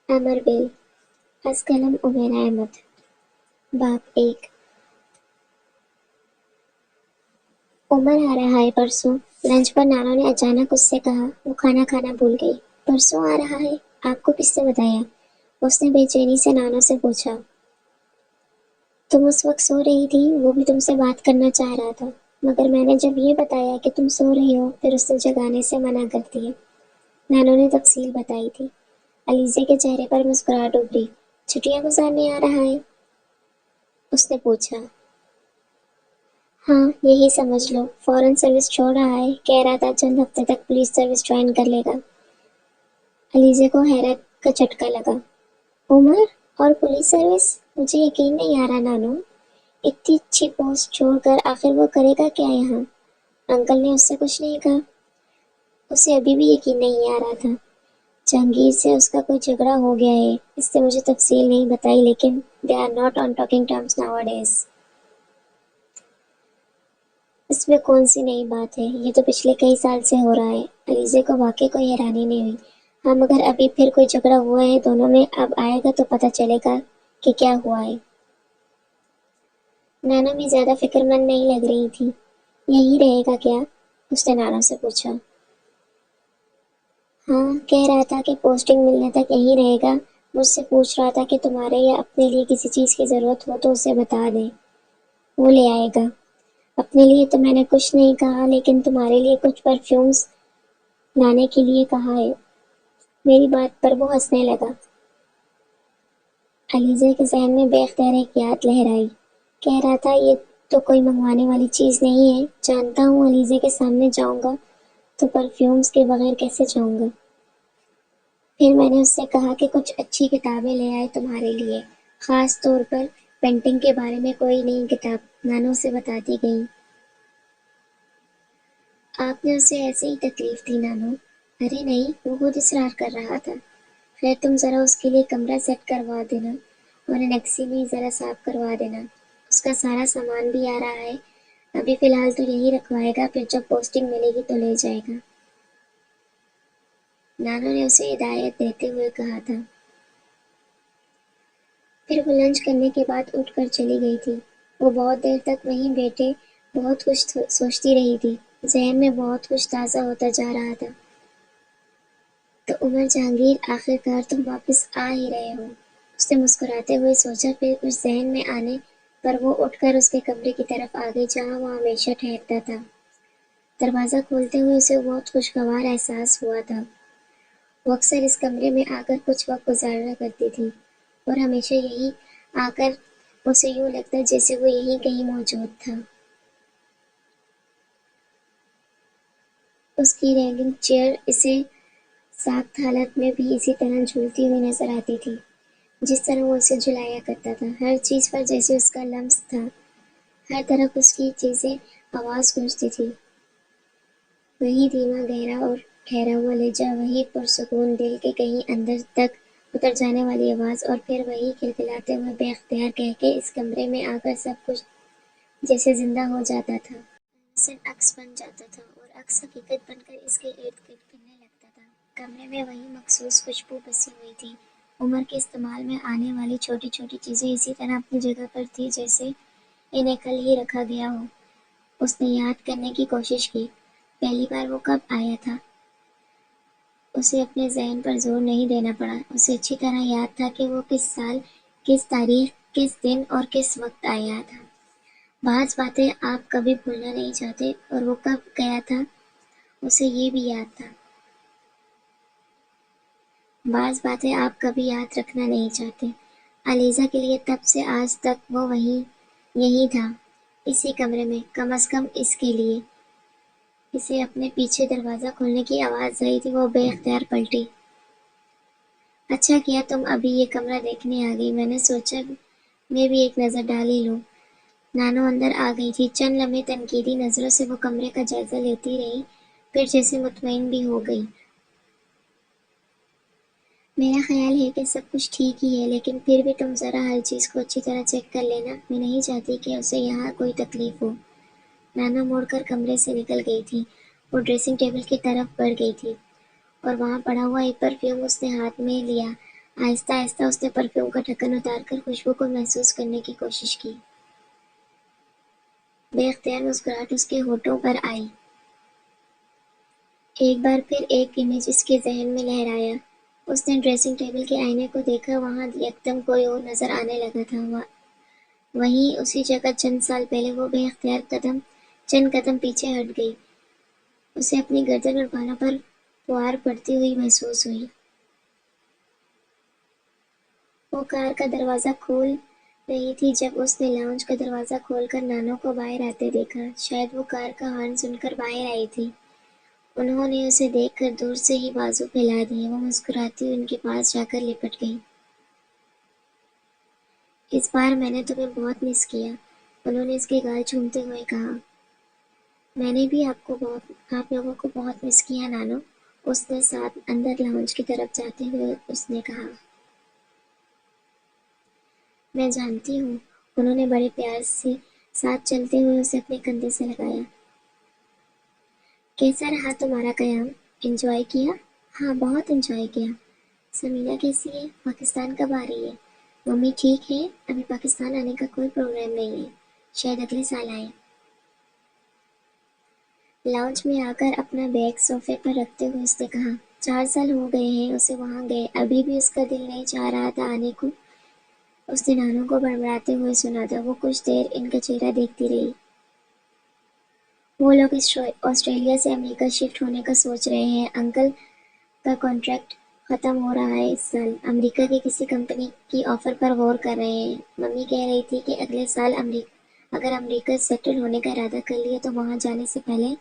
امر بیل از قلم عمیر احمد باب 1 عمر آ رہا ہے پرسوں۔ لنچ پر نانو نے اچانک اس سے کہا۔ وہ کھانا کھانا بھول گئی۔ پرسوں آ رہا ہے؟ آپ کو کس نے بتایا؟ اس نے بے چینی سے نانو سے پوچھا۔ تم اس وقت سو رہی تھی، وہ بھی تم سے بات کرنا چاہ رہا تھا، مگر میں نے جب یہ بتایا کہ تم سو رہی ہو پھر اس نے جگانے سے منع کر دیا۔ نانو نے تفصیل بتائی تھی۔ علیزے کے چہرے پر مسکراہٹ ابھری۔ چھٹیاں گزارنے آ رہا ہے؟ اس نے پوچھا۔ ہاں، یہی سمجھ لو۔ فورن سروس چھوڑ رہا ہے، کہہ رہا تھا چند ہفتے تک پولیس سروس جوائن کر لے گا۔ علیزے کو حیرت کا جھٹکا لگا۔ عمر اور پولیس سروس؟ مجھے یقین نہیں آ رہا نانو۔ اتنی اچھی پوسٹ چھوڑ کر آخر وہ کرے گا کیا یہاں؟ انکل نے اس سے کچھ نہیں کہا؟ اسے ابھی بھی یقین نہیں آ رہا تھا۔ جہانگیر سے اس کا کوئی جھگڑا ہو گیا ہے، اس نے مجھے تفصیل نہیں بتائی، لیکن they are not on talking terms nowadays۔ اس میں کون سی نئی بات ہے؟ یہ تو پچھلے کئی سال سے ہو رہا ہے۔ علیزے کو واقعی کوئی حیرانی نہیں ہوئی۔ ہاں، مگر ابھی پھر کوئی جھگڑا ہوا ہے دونوں میں، اب آئے گا تو پتہ چلے گا کہ کیا ہوا ہے۔ نانا بھی زیادہ فکر مند نہیں لگ رہی تھی۔ یہی رہے گا کیا؟ اس نے نانا سے پوچھا۔ ہاں، کہہ رہا تھا کہ پوسٹنگ ملنے تک یہی رہے گا۔ مجھ سے پوچھ رہا تھا کہ تمہارے یا اپنے لیے کسی چیز کی ضرورت ہو تو اسے بتا دیں، وہ لے آئے گا۔ اپنے لیے تو میں نے کچھ نہیں کہا، لیکن تمہارے لیے کچھ پرفیومز لانے کے لیے کہا ہے۔ میری بات پر وہ ہنسنے لگا۔ علیزہ کے ذہن میں بے اختیار ایک یاد لہرائی۔ کہہ رہا تھا یہ تو کوئی منگوانے والی چیز نہیں ہے۔ جانتا ہوں علیزہ کے سامنے جاؤں گا تو پرفیومز کے بغیر کیسے جاؤں گا۔ پھر میں نے اس سے کہا کہ کچھ اچھی کتابیں لے آئے تمہارے لیے، خاص طور پر پینٹنگ کے بارے میں کوئی نئی کتاب، نانو سے بتاتی گئی۔ آپ نے اسے ایسے ہی تکلیف دی نانو؟ ارے نہیں، وہ خود اصرار کر رہا تھا۔ خیر تم ذرا اس کے لیے کمرہ سیٹ کروا دینا اور انیکسی بھی ذرا صاف کروا دینا۔ اس کا سارا سامان بھی آ رہا ہے۔ ابھی فی الحال تو یہی رکھوائے گا، پھر جب پوسٹنگ ملے گی تو لے جائے گا۔ نانو نے اسے ہدایت دیتے ہوئے کہا تھا۔ پھر وہ لنچ کرنے کے بعد اٹھ کر چلی گئی تھی۔ وہ بہت دیر تک وہیں بیٹھے بہت کچھ سوچتی رہی تھی۔ ذہن میں بہت کچھ تازہ ہوتا جا رہا تھا۔ تو عمر جہانگیر، آخر کار تم واپس آ ہی رہے ہو، اس نے مسکراتے ہوئے سوچا۔ پھر کچھ ذہن میں آنے پر وہ اٹھ کر اس کے کمرے کی طرف آ گئی جہاں وہ ہمیشہ ٹھہرتا تھا۔ دروازہ کھولتے ہوئے اسے بہت خوشگوار احساس ہوا تھا۔ وہ اکثر اس کمرے میں آ کر کچھ وقت گزارا کرتی تھی اور ہمیشہ یہی آ کر اسے یوں لگتا جیسے وہ یہیں کہیں موجود تھا۔ اس کی رینگنگ چیئر اسے ساخت حالت میں بھی اسی طرح جھولتی ہوئی نظر آتی تھی جس طرح وہ اسے جھلایا کرتا تھا۔ ہر چیز پر جیسے اس کا لمس تھا، ہر طرف اس کی چیزیں آواز گونجتی تھی۔ وہی دھیما گہرا اور ٹھہرا ہوا لہجہ، وہی پرسکون دل کے کہیں اندر تک اتر جانے والی آواز، اور پھر وہی کھلکھلاتے ہوئے بے اختیار کہکے۔ اس کمرے میں آ کر سب کچھ جیسے زندہ ہو جاتا تھا۔ حسن عکس بن جاتا تھا اور عکس حقیقت بن کر اس کے ارد گرد پھرنے لگتا تھا۔ کمرے میں وہی مخصوص خوشبو بسی ہوئی تھی۔ عمر کے استعمال میں آنے والی چھوٹی چھوٹی چیزیں اسی طرح اپنی جگہ پر تھی جیسے انہیں کل ہی رکھا گیا ہو۔ اس نے یاد کرنے کی کوشش کی، پہلی بار وہ کب آیا تھا۔ اسے اپنے ذہن پر زور نہیں دینا پڑا۔ اسے اچھی طرح یاد تھا کہ وہ کس سال، کس تاریخ، کس دن اور کس وقت آیا تھا۔ بعض باتیں آپ کبھی بھولنا نہیں چاہتے، اور وہ کب گیا تھا اسے یہ بھی یاد تھا۔ بعض باتیں آپ کبھی یاد رکھنا نہیں چاہتے۔ علیزہ کے لیے تب سے آج تک وہ یہی تھا، اسی کمرے میں، کم از کم اس کے لیے۔ اسے اپنے پیچھے دروازہ کھولنے کی آواز آئی تھی۔ وہ بے اختیار پلٹی۔ اچھا کیا تم ابھی یہ کمرہ دیکھنے آ گئی، میں نے سوچا میں بھی ایک نظر ڈال ہی لوں۔ نانو اندر آ گئی تھی۔ چند لمحے تنقیدی نظروں سے وہ کمرے کا جائزہ لیتی رہی، پھر جیسے مطمئن بھی ہو گئی۔ میرا خیال ہے کہ سب کچھ ٹھیک ہی ہے، لیکن پھر بھی تم ذرا ہر چیز کو اچھی طرح چیک کر لینا، میں نہیں چاہتی کہ اسے یہاں کوئی تکلیف ہو۔ نانو مڑ کر کمرے سے نکل گئی تھی۔ وہ ڈریسنگ ٹیبل کی طرف بڑھ گئی تھی اور وہاں پڑا ہوا ایک پرفیوم اس نے ہاتھ میں لیا۔ آہستہ آہستہ اس نے پرفیوم کا ڈھکن اتار کر خوشبو کو محسوس کرنے کی کوشش کی۔ بے اختیار مسکراہٹ اس کے ہونٹوں پر آئی۔ ایک بار پھر ایک امیج اس کے ذہن میں لہرایا۔ اس نے ڈریسنگ ٹیبل کے آئینے کو دیکھا، وہاں یکدم کوئی اور نظر آنے لگا تھا۔ وہیں اسی جگہ چند سال پہلے وہ بے اختیار چند قدم پیچھے ہٹ گئی۔ اسے اپنی گردن اور بالوں پر پھوار پڑتی ہوئی محسوس ہوئی۔ وہ کار کا دروازہ کھول رہی تھی جب اس نے لاؤنج کا دروازہ کھول کر نانو کو باہر آتے دیکھا۔ شاید وہ کار کا ہارن سن کر باہر آئی تھی۔ انہوں نے اسے دیکھ کر دور سے ہی بازو پھیلا دیے۔ وہ مسکراتی ہوئی ان کے پاس جا کر لپٹ گئی۔ اس بار میں نے تمہیں بہت مس کیا، انہوں نے اس کے گال چومتے ہوئے کہا۔ میں نے بھی آپ لوگوں کو بہت مس کیا نانو، اس نے ساتھ اندر لاؤنج کی طرف جاتے ہوئے اس نے کہا۔ میں جانتی ہوں، انہوں نے بڑے پیار سے ساتھ چلتے ہوئے اسے اپنے کندھے سے لگایا۔ کیسا رہا تمہارا قیام؟ انجوائے کیا؟ ہاں، بہت انجوائے کیا۔ سمیرہ کیسی ہے؟ پاکستان کب آ رہی ہے؟ ممی ٹھیک ہے، ابھی پاکستان آنے کا کوئی پروگرام نہیں ہے، شاید اگلے سال آئے۔ لاؤنج میں آ کر اپنا بیگ صوفے پر رکھتے ہوئے اس نے کہا۔ 4 سال ہو گئے ہیں اسے وہاں گئے، ابھی بھی اس کا دل نہیں چاہ رہا تھا آنے کو۔ اس نے نانو کو بڑبڑاتے ہوئے سنا تھا۔ وہ کچھ دیر ان کا چہرہ دیکھتی رہی۔ وہ لوگ آسٹریلیا سے امریکہ شفٹ ہونے کا سوچ رہے ہیں۔ انکل کا کانٹریکٹ ختم ہو رہا ہے اس سال، امریکہ کی کسی کمپنی کی آفر پر غور کر رہے ہیں۔ ممی کہہ رہی تھی کہ اگلے سال اگر امریکہ سیٹل ہونے کا ارادہ کر لیا تو وہاں جانے سے پہلے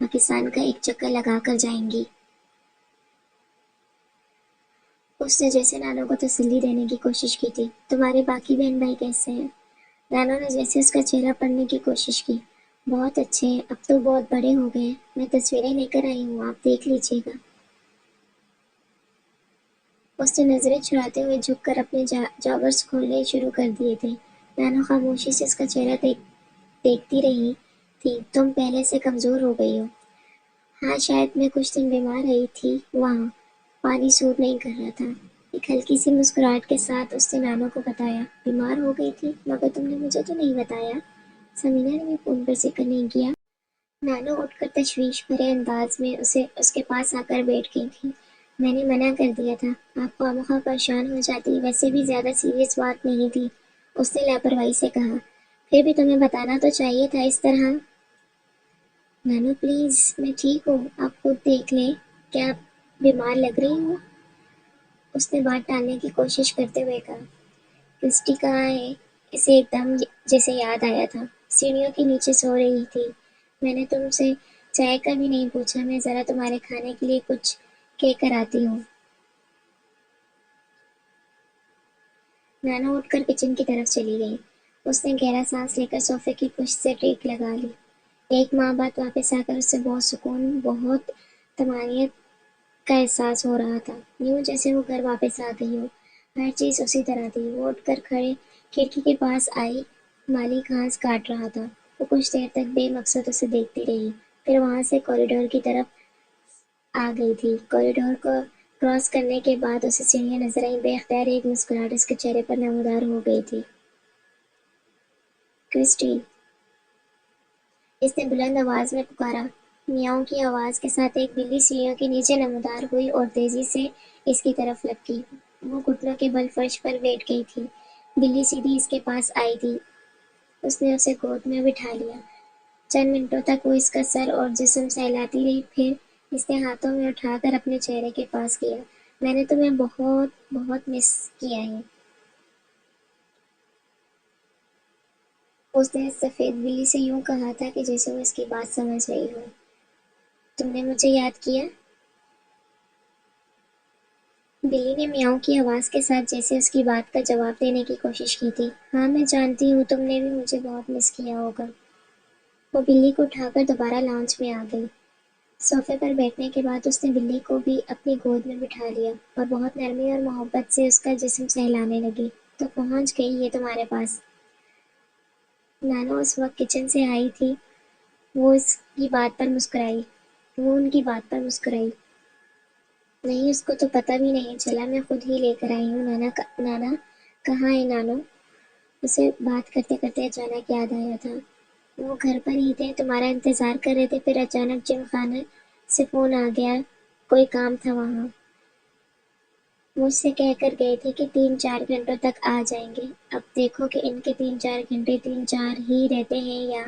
پاکستان کا ایک چکر لگا کر جائیں گی۔ اس نے جیسے نانو کو تسلی دینے کی کوشش کی تھی۔ تمہارے باقی بہن بھائی کیسے ہیں؟ نانو نے جیسے اس کا چہرہ پڑھنے کی کوشش کی۔ بہت اچھے ہیں، اب تو بہت بڑے ہو گئے ہیں، میں تصویریں لے کر آئی ہوں، آپ دیکھ لیجیے گا۔ اس نے نظریں چراتے ہوئے جھک کر اپنے جاگرس کھولنے شروع کر دیے تھے۔ نانو خاموشی سے اس کا چہرہ دیکھتی رہی تھی۔ تم پہلے سے کمزور ہو گئی ہو۔ ہاں، شاید میں کچھ دن بیمار رہی تھی، وہاں پانی سوٹ نہیں کر رہا تھا۔ ایک ہلکی سی مسکراہٹ کے ساتھ اس نے نانو کو بتایا۔ بیمار ہو گئی تھی؟ مگر تم نے مجھے تو نہیں بتایا۔ سمیرہ نے بھی فون پر ذکر نہیں کیا۔ نانو اٹھ کر تشویش بھرے انداز میں اس کے پاس آ کر بیٹھ گئی تھی۔ میں نے منع کر دیا تھا، آپ خواہ پریشان ہو جاتی، ویسے بھی زیادہ سیریس بات نہیں تھی، اس نے لاپرواہی سے کہا۔ پھر بھی تمہیں بتانا تو چاہیے تھا اس طرح۔ نانو پلیز، میں ٹھیک ہوں، آپ خود دیکھ لیں، کیا آپ بیمار لگ رہی ہوں؟ اس نے بات ٹالنے کی کوشش کرتے ہوئے کہا۔ کرسٹی کہاں ہے؟ اسے ایک دم جیسے یاد آیا تھا۔ سیڑھیوں کے نیچے سو رہی تھی۔ میں نے تم سے چائے کا بھی نہیں پوچھا، میں ذرا تمہارے کھانے کے لیے کچھ کہہ کر آتی ہوں۔ نانو اٹھ کر کچن کی طرف چلی گئی۔ اس نے گہرا سانس لے کر صوفے کی پشت سے ٹیک لگا لی۔ ایک ماہ بعد واپس آ کر اسے بہت سکون، بہت طمانینت کا احساس ہو رہا تھا، یوں جیسے وہ گھر واپس آ گئی ہو۔ ہر چیز اسی طرح تھی۔ وہ اٹھ کر کھڑکی کے پاس آئی۔ مالی گھاس کاٹ رہا تھا۔ وہ کچھ دیر تک بے مقصد اسے دیکھتی رہی، پھر وہاں سے کوریڈور کی طرف آ گئی تھی۔ کوریڈور کو کراس کرنے کے بعد اسے سیڑھیاں نظر آئیں۔ بے اختیار ایک مسکراہٹ اس کے چہرے پر نمودار ہو گئی تھی۔ کرسٹی، اس نے بلند آواز میں پکارا۔ میاؤں کی آواز کے ساتھ ایک بلی سیڑھیوں کے نیچے نمودار ہوئی اور تیزی سے اس کی طرف لپکی۔ وہ گھٹنوں کے بل فرش پر بیٹھ گئی تھی۔ بلی سیدھی اس کے پاس آئی تھی۔ اس نے اسے گود میں بٹھا لیا۔ چند منٹوں تک وہ اس کا سر اور جسم سہلاتی رہی، پھر اس نے ہاتھوں میں اٹھا کر اپنے چہرے کے پاس کیا۔ میں نے تمہیں بہت بہت مس کیا ہے۔ اس نے سفید بلی سے یوں کہا تھا کہ جیسے وہ اس کی بات سمجھ رہی ہو۔ تم نے مجھے یاد کیا؟ بلی نے میاؤں کی آواز کے ساتھ جیسے اس کی بات کا جواب دینے کی کوشش کی تھی۔ ہاں، میں جانتی ہوں، تم نے بھی مجھے بہت مس کیا ہوگا۔ وہ بلی کو اٹھا کر دوبارہ لاؤنج میں آ گئی۔ صوفے پر بیٹھنے کے بعد اس نے بلی کو بھی اپنی گود میں بٹھا لیا اور بہت نرمی اور محبت سے اس کا جسم سہلانے لگی۔ تو پہنچ گئی یہ تمہارے پاس۔ نانو اس وقت کچن سے آئی تھی۔ وہ ان کی بات پر مسکرائی۔ نہیں، اس کو تو پتہ بھی نہیں چلا، میں خود ہی لے کر آئی ہوں۔ نانا کہاں ہے نانو؟ اسے بات کرتے کرتے اچانک یاد آیا تھا، وہ گھر پر ہی تھے، تمہارا انتظار کر رہے تھے، پھر اچانک جم خانے سے فون آ گیا، کوئی کام تھا وہاں، مجھ سے کہہ کر گئے تھے کہ 3-4 گھنٹوں تک آ جائیں گے۔ اب دیکھو کہ ان کے 3-4 گھنٹے 3-4 ہی رہتے ہیں یا۔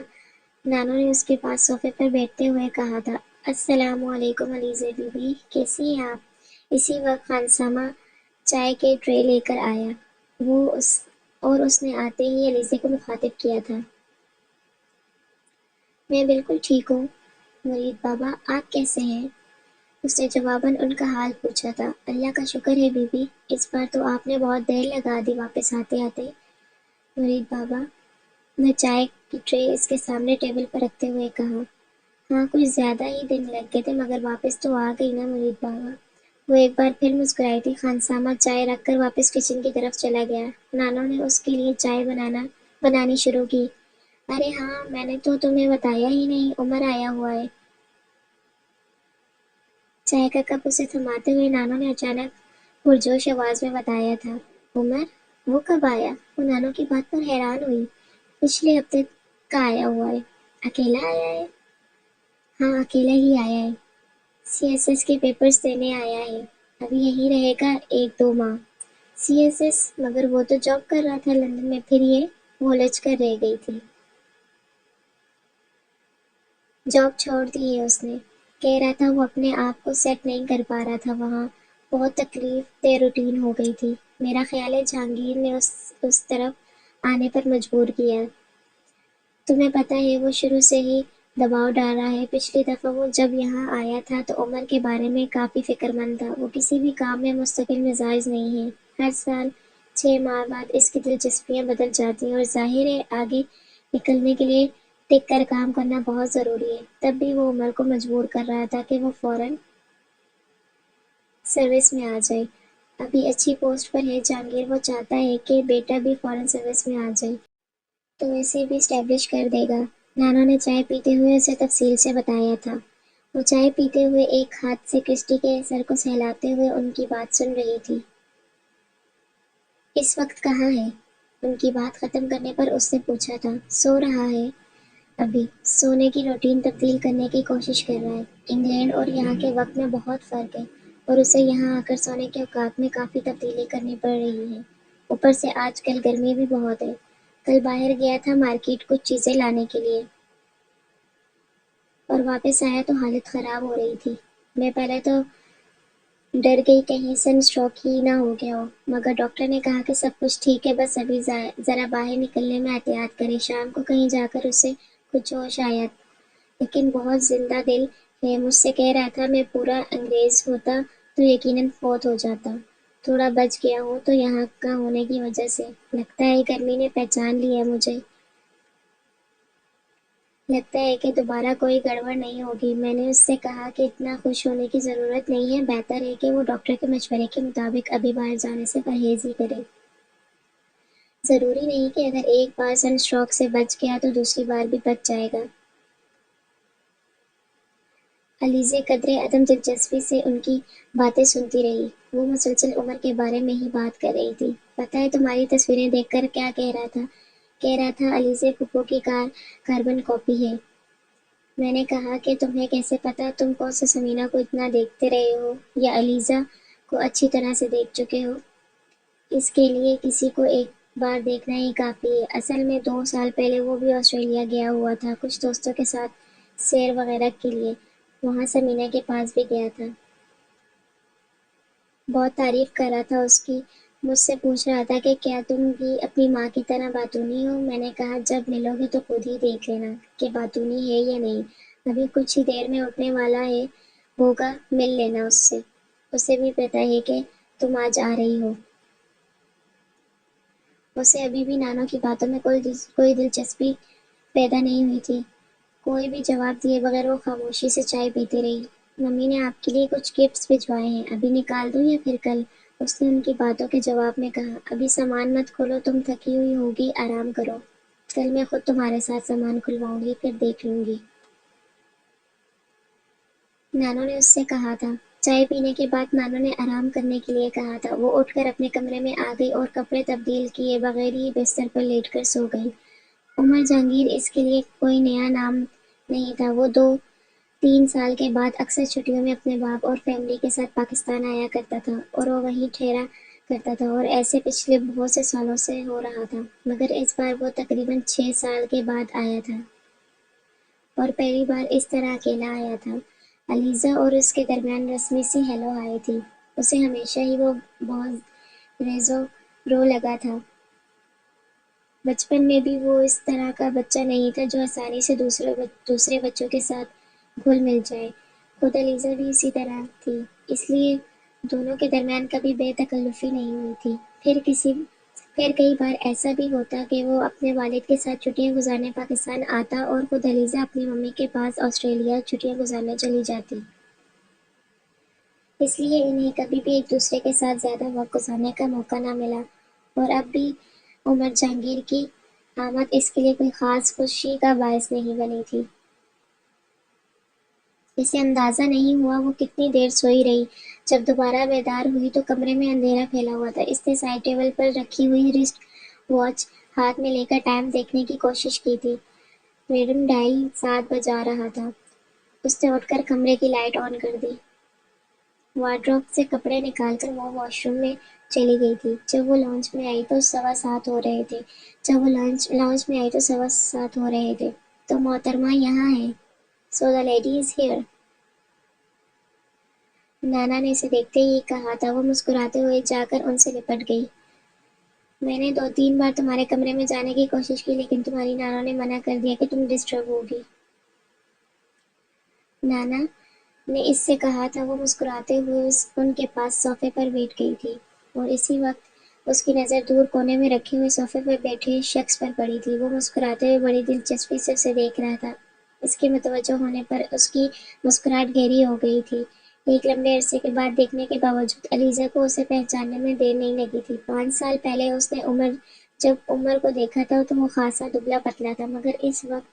نانو نے اس کے پاس صوفے پر بیٹھتے ہوئے کہا تھا۔ السلام علیکم علیزہ بی بی، کیسی ہیں آپ؟ اسی وقت خانسامہ چائے کے ٹرے لے کر آیا، اس نے آتے ہی علیزہ کو مخاطب کیا تھا۔ میں بالکل ٹھیک ہوں مرید بابا، آپ کیسے ہیں؟ اس نے جواباً ان کا حال پوچھا تھا۔ اللہ کا شکر ہے بی بی، اس بار تو آپ نے بہت دیر لگا دی واپس آتے آتے۔ مرید بابا نے چائے کی ٹرے اس کے سامنے ٹیبل پر رکھتے ہوئے کہا۔ ہاں، کچھ زیادہ ہی دن لگ گئے تھے، مگر واپس تو آ گئی نا مرید بابا۔ وہ ایک بار پھر مسکرائی تھی۔ خانسامہ چائے رکھ کر واپس کچن کی طرف چلا گیا۔ نانو نے اس کے لیے چائے بنانی شروع کی۔ ارے ہاں، میں نے تو تمہیں بتایا ہی نہیں، عمر آیا ہوا ہے۔ چائے کا کپ اسے تھماتے ہوئے نانو نے اچانک پرجوش آواز میں بتایا تھا۔ عمر؟ وہ کب آیا؟ وہ نانو کی بات پر حیران ہوئی۔ پچھلے ہفتے کا آیا ہوا ہے۔ اکیلا آیا ہے؟ ہاں، اکیلا ہی آیا ہے، سی ایس ایس کے پیپرز دینے آیا ہے، ابھی یہی رہے گا 1-2 ماہ۔ C S S? مگر وہ تو جاب کر رہا تھا لندن میں، پھر یہ؟ وہ الجھ کر رہ گئی تھی۔ جاب چھوڑ دی ہے اس نے، کہہ رہا تھا وہ اپنے آپ کو سیٹ نہیں کر پا رہا تھا وہاں، بہت تکلیف دہ روٹین ہو گئی تھی۔ میرا خیال ہے جہانگیر نے اس طرف آنے پر مجبور کیا۔ تمہیں پتہ ہے وہ شروع سے ہی دباؤ ڈال رہا ہے۔ پچھلی دفعہ وہ جب یہاں آیا تھا تو عمر کے بارے میں کافی فکر مند تھا۔ وہ کسی بھی کام میں مستقل مزاج نہیں ہے، ہر سال 6 ماہ بعد اس کی دلچسپیاں بدل جاتی ہیں، اور ظاہر ہے آگے نکلنے کے لیے ٹک کر کام کرنا بہت ضروری ہے۔ تب بھی وہ عمر کو مجبور کر رہا تھا کہ وہ فوراً سروس میں آ جائے۔ ابھی اچھی پوسٹ پر ہے جہانگیر، وہ چاہتا ہے کہ بیٹا بھی فوراً سروس میں آ جائے تو اسے بھی اسٹیبلش کر دے گا۔ نانا نے چائے پیتے ہوئے اسے تفصیل سے بتایا تھا۔ وہ چائے پیتے ہوئے ایک ہاتھ سے کرسٹی کے سر کو سہلاتے ہوئے ان کی بات سن رہی تھی۔ اس وقت کہاں ہے؟ ان کی بات ختم کرنے پر اس نے پوچھا تھا۔ سو رہا ہے ابھی، سونے کی روٹین تبدیل کرنے کی کوشش کر رہا ہے۔ انگلینڈ اور یہاں کے وقت میں بہت فرق ہے، اور اسے یہاں آ کر سونے کے اوقات میں کافی تبدیلی کرنی پڑ رہی ہے۔ اوپر سے آج کل گرمی بھی بہت ہے۔ کل باہر گیا تھا مارکیٹ کچھ چیزیں لانے کے لیے، اور واپس آیا تو حالت خراب ہو رہی تھی۔ میں پہلے تو ڈر گئی کہیں سن اسٹروک ہی نہ ہو گیا ہو، مگر ڈاکٹر نے کہا کہ سب کچھ ٹھیک ہے، بس ابھی ذرا باہر نکلنے میں احتیاط کرے، شام کو کہیں جا کر اسے کچھ ہو شاید۔ لیکن بہت زندہ دل ہے، مجھ سے کہہ رہا تھا میں پورا انگریز ہوتا تو یقیناً فوت ہو جاتا، تھوڑا بچ گیا ہوں تو یہاں کا ہونے کی وجہ سے۔ لگتا ہے گرمی نے پہچان لیا مجھے، لگتا ہے کہ دوبارہ کوئی گڑبڑ نہیں ہوگی۔ میں نے اس سے کہا کہ اتنا خوش ہونے کی ضرورت نہیں ہے، بہتر ہے کہ وہ ڈاکٹر کے مشورے کے مطابق ابھی باہر جانے سے پرہیز ہی کرے۔ ضروری نہیں کہ اگر ایک بار سن اسٹروک سے بچ گیا تو دوسری بار بھی بچ جائے گا۔ علیزہ قدرے عدم دلچسپی سے ان کی باتیں سنتی رہی۔ وہ مسلسل عمر کے بارے میں ہی بات کر رہی تھی۔ پتہ ہے تمہاری تصویریں دیکھ کر کیا کہہ رہا تھا؟ کہہ رہا تھا علیزہ پھپھو کی کاربن کاپی ہے۔ میں نے کہا کہ تمہیں کیسے پتا؟ تم کون سے سمینا کو اتنا دیکھتے رہے ہو، یا علیزہ کو اچھی طرح سے دیکھ چکے ہو؟ اس کے لیے کسی کو ایک بار دیکھنا ہی کافی ہے۔ اصل میں 2 سال پہلے وہ بھی آسٹریلیا گیا ہوا تھا، کچھ دوستوں کے ساتھ سیر وغیرہ کے لیے، وہاں سمینا کے پاس بھی گیا تھا۔ بہت تعریف کر رہا تھا اس کی، مجھ سے پوچھ رہا تھا کہ کیا تم بھی اپنی ماں کی طرح باتونی ہو؟ میں نے کہا جب ملو گے تو خود ہی دیکھ لینا کہ باتونی ہے یا نہیں، ابھی کچھ ہی دیر میں اٹھنے والا ہے ہوگا، مل لینا اس سے، اسے بھی پتہ ہے کہ تم آج آ رہی ہو۔ اسے ابھی بھی نانو کی باتوں میں کوئی دلچسپی پیدا نہیں ہوئی تھی۔ کوئی بھی جواب دیے بغیر وہ خاموشی سے چائے پیتی رہی۔ ممی نے آپ کے لیے کچھ گفٹس بھجوائے ہیں، ابھی نکال دوں یا پھر کل؟ اس نے ان کی باتوں کے جواب میں کہا۔ ابھی سامان مت کھولو، تم تھکی ہوئی ہوگی، آرام کرو، کل میں خود تمہارے ساتھ سامان کھلواؤں گی، پھر دیکھ لوں گی۔ نانو نے اس سے کہا تھا۔ چائے پینے کے بعد نانو نے آرام کرنے کے لیے کہا تھا۔ وہ اٹھ کر اپنے کمرے میں آ گئی اور کپڑے تبدیل کیے بغیر ہی بستر پر لیٹ کر سو گئی۔ عمر جہانگیر اس کے لیے کوئی نیا نام نہیں تھا۔ وہ 2-3 سال کے بعد اکثر چھٹیوں میں اپنے باپ اور فیملی کے ساتھ پاکستان آیا کرتا تھا اور وہ وہیں ٹھہرا کرتا تھا، اور ایسے پچھلے بہت سے سالوں سے ہو رہا تھا، مگر اس بار وہ تقریباً 6 سال کے بعد آیا تھا اور پہلی بار اس طرح اکیلا آیا تھا۔ علیزہ اور اس کے درمیان رسمی سی ہیلو ہائی تھی۔ اسے ہمیشہ ہی وہ بہت ریزو رو لگا تھا۔ بچپن میں بھی وہ اس طرح کا بچہ نہیں تھا جو آسانی سے دوسرے بچوں کے ساتھ گھل مل جائے۔ خود علیزہ بھی اسی طرح تھی، اس لیے دونوں کے درمیان کبھی بے تکلفی نہیں ہوئی تھی۔ پھر کئی بار ایسا بھی ہوتا کہ وہ اپنے والد کے ساتھ چھٹیاں گزارنے پاکستان آتا اور خود علیزہ اپنی ممی کے پاس آسٹریلیا چھٹیاں گزارنے چلی جاتی۔ اس لیے انہیں کبھی بھی ایک دوسرے کے ساتھ زیادہ وقت گزارنے کا موقع نہ ملا، اور اب بھی عمر جہانگیر کی آمد اس کے لیے کوئی خاص خوشی کا باعث نہیں بنی تھی۔ اسے اندازہ نہیں ہوا وہ کتنی دیر سوئی رہی۔ جب دوبارہ بیدار ہوئی تو کمرے میں اندھیرا پھیلا ہوا تھا۔ اس نے سائڈ ٹیبل پر رکھی ہوئی رسٹ واچ ہاتھ میں لے کر ٹائم دیکھنے کی کوشش کی تھی۔ میڈم ڈائل 7 بجا رہا تھا۔ اس نے اٹھ کر کمرے کی لائٹ آن کر دی۔ وارڈروب سے کپڑے نکال کر وہ واش روم میں چلی گئی تھی۔ جب وہ لاؤنج میں آئی تو 7:15 ہو رہے تھے۔ تو محترمہ یہاں ہیں۔ So the lady is here. نانا نے اسے دیکھتے ہی کہا تھا۔ وہ مسکراتے ہوئے جا کر ان سے لپٹ گئی۔ میں نے 2-3 بار تمہارے کمرے میں جانے کی کوشش کی لیکن تمہاری نانا نے منع کر دیا کہ تم ڈسٹرب ہوگی۔ نانا نے اس سے کہا تھا۔ وہ مسکراتے ہوئے ان کے پاس صوفے پر بیٹھ گئی تھی اور اسی وقت اس کی نظر دور کونے میں رکھے ہوئے صوفے پر بیٹھے شخص پر پڑی تھی۔ وہ مسکراتے ہوئے بڑی دلچسپی سے اسے دیکھ رہا تھا۔ اس کے متوجہ ہونے پر اس کی مسکراہٹ گہری ہو گئی تھی۔ ایک لمبے عرصے کے بعد دیکھنے کے باوجود علیزہ کو اسے پہچاننے میں دیر نہیں لگی تھی۔ 5 سال پہلے اس نے جب عمر کو دیکھا تھا تو وہ خاصا دبلا پتلا تھا، مگر اس وقت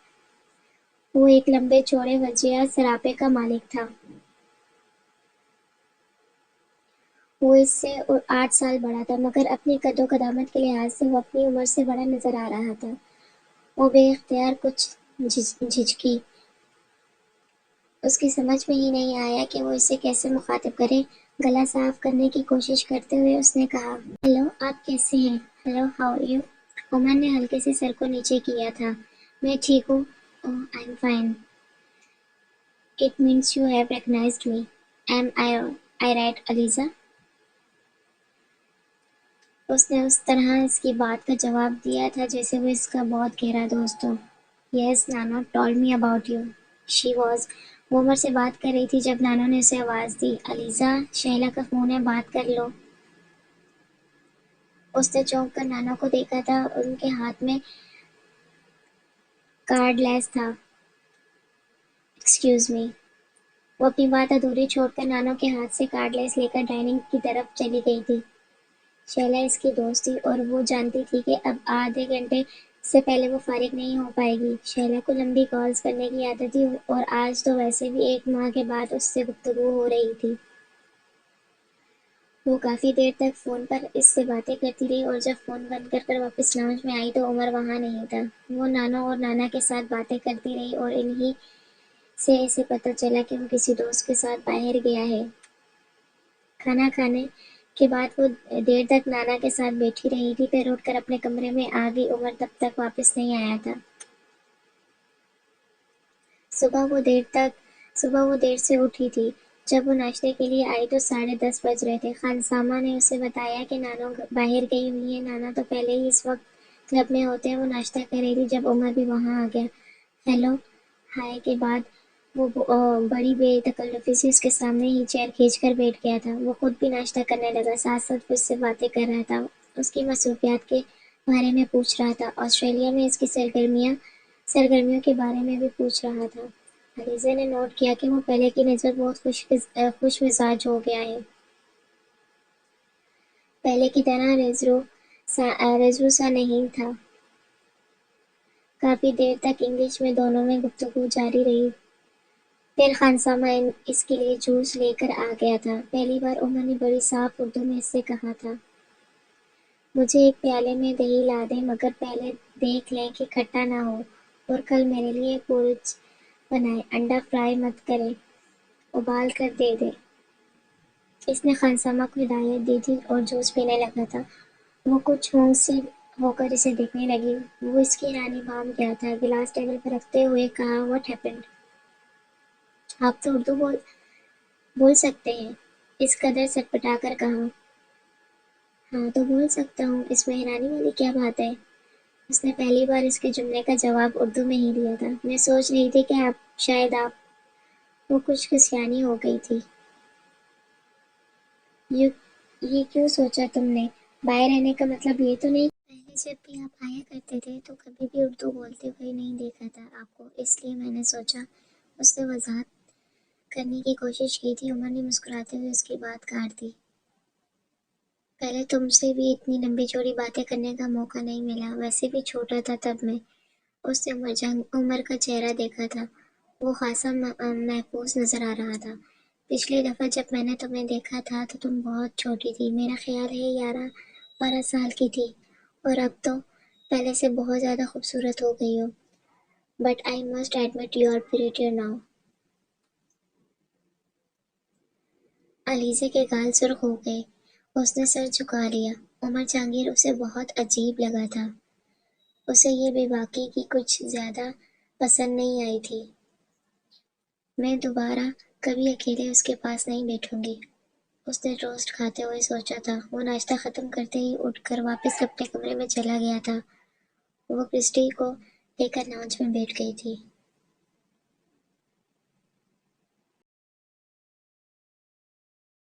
وہ ایک لمبے چوڑے وجیہ سراپے کا مالک تھا۔ وہ اس سے 8 سال بڑا تھا، مگر اپنی قد و قامت کے لحاظ سے وہ اپنی عمر سے بڑا نظر آ رہا تھا۔ وہ بے اختیار کچھ جھجکی۔ اس کی سمجھ میں ہی نہیں آیا کہ وہ اسے کیسے مخاطب کرے۔ گلا صاف کرنے کی کوشش کرتے ہوئے اس نے کہا، ہیلو، آپ کیسے ہیں؟ Hello, how are you? Umar نے ہلکے سے سر کو نیچے کیا تھا۔ میں ٹھیک ہوں۔ Oh, I am fine. It means you have recognized me. Am I right Aliza? اس نے اس طرح اس کی بات کا جواب دیا تھا جیسے وہ اس کا بہت گہرا دوست ہو۔ یس، نانو told me about you. She was. وہ عمر سے بات کر رہی تھی جب نانو نے اسے آواز دی، علیزہ، شہلا کا فون ہے، بات کر لو۔ اس نے چونک کر نانو کو دیکھا تھا۔ ان کے ہاتھ میں کارڈ لیس تھا۔ Excuse me. وہ اپنی بات ادھوری چھوڑ کر نانو کے ہاتھ سے کارڈ لیس لے کر ڈائننگ کی طرف چلی گئی تھی۔ شہلا اس کی دوست تھی اور وہ جانتی تھی کہ اب آدھے گھنٹے سے پہلے وہ فارغ نہیں ہو پائے گی۔ شہلا کو لمبی کالز کرنے کی عادت تھی اور آج تو ویسے بھی 1 ماہ کے بعد اس سے گفتگو ہو رہی تھی۔ وہ کافی دیر تک فون پر اس سے باتیں کرتی رہی اور جب فون بند کر واپس لاؤنج میں آئی تو عمر وہاں نہیں تھا۔ وہ نانو اور نانا کے ساتھ باتیں کرتی رہی اور انہی سے اسے پتہ چلا کہ وہ کسی دوست کے ساتھ باہر گیا ہے۔ کھانا کھانے کے بعد وہ دیر تک نانا کے ساتھ بیٹھی رہی تھی، پھر اٹھ کر اپنے کمرے میں آ گئی۔ عمر تب تک واپس نہیں آیا تھا۔ صبح وہ دیر سے اٹھی تھی۔ جب وہ ناشتے کے لیے آئی تو 10:30 بج رہے تھے۔ خانسامہ نے اسے بتایا کہ نانو باہر گئی ہوئی ہے۔ نانا تو پہلے ہی اس وقت کلب میں ہوتے ہیں۔ وہ ناشتہ کر رہی تھی جب عمر بھی وہاں آ گیا۔ ہیلو ہائی کے بعد وہ بڑی بے تکلفی سے اس کے سامنے ہی چیئر کھینچ کر بیٹھ گیا تھا۔ وہ خود بھی ناشتہ کرنے لگا، ساتھ ساتھ وہ اس سے باتیں کر رہا تھا، اس کی مصروفیات کے بارے میں پوچھ رہا تھا، آسٹریلیا میں اس کی سرگرمیوں کے بارے میں بھی پوچھ رہا تھا۔ علیزہ نے نوٹ کیا کہ وہ پہلے کی نظر بہت خوش مزاج ہو گیا ہے۔ پہلے کی طرح رزرو سا نہیں تھا۔ کافی دیر تک انگلش میں دونوں میں گفتگو جاری رہی۔ پھر خانسامہ اس کے لیے جوس لے کر آ گیا تھا۔ پہلی بار عمر نے بڑی صاف اردو میں اس سے کہا تھا، مجھے ایک پیالے میں دہی لا دیں، مگر پہلے دیکھ لیں کہ کھٹا نہ ہو، اور کل میرے لیے پورچ بنائیں، انڈا فرائی مت کریں، ابال کر دے دیں۔ اس نے خانسامہ کو ہدایت دی تھی اور جوس پینے لگا تھا۔ وہ کچھ ہونک سی ہو کر اسے دیکھنے لگی۔ وہ اس کی رانی بام گیا تھا۔ گلاس ٹیبل پر رکھتے ہوئے کہا، واٹ ہیپنڈ؟ آپ تو اردو بول سکتے ہیں، اس قدر سٹپٹا کر کہا۔ ہاں تو بول سکتا ہوں، اس میں حیرانی والی کیا بات ہے؟ اس نے پہلی بار اس کے جملے کا جواب اردو میں ہی دیا تھا۔ میں سوچ رہی تھی کہ شاید آپ وہ کچھ کسیانی ہو گئی تھی۔ یہ کیوں سوچا تم نے؟ باہر رہنے کا مطلب یہ تو نہیں؟ پہلے جب بھی آپ آیا کرتے تھے تو کبھی بھی اردو بولتے ہوئے نہیں دیکھا تھا آپ کو، اس لیے میں نے سوچا۔ اس نے وضاحت کرنے کی کوشش کی تھی۔ عمر نے مسکراتے ہوئے اس کی بات کاٹ دی۔ پہلے تم سے بھی اتنی لمبی چوڑی باتیں کرنے کا موقع نہیں ملا، ویسے بھی چھوٹا تھا تب میں۔ اس نے عمر کا چہرہ دیکھا تھا، وہ خاصا محفوظ نظر آ رہا تھا۔ پچھلی دفعہ جب میں نے تمہیں دیکھا تھا تو تم بہت چھوٹی تھی، میرا خیال ہے 11-12 سال کی تھی، اور اب تو پہلے سے بہت زیادہ خوبصورت ہو گئی ہو۔ But I must admit you are prettier now. Aliza کے گال سرخ ہو گئے۔ اس نے سر جھکا لیا۔ عمر جہانگیر اسے بہت عجیب لگا تھا۔ اسے یہ بے باکی کی کچھ زیادہ پسند نہیں آئی تھی۔ میں دوبارہ کبھی اکیلے اس کے پاس نہیں بیٹھوں گی، اس نے ٹوسٹ کھاتے ہوئے سوچا تھا۔ وہ ناشتہ ختم کرتے ہی اٹھ کر واپس اپنے کمرے میں چلا گیا تھا۔ وہ کرسٹی کو لے کر لاؤنج میں بیٹھ گئی تھی۔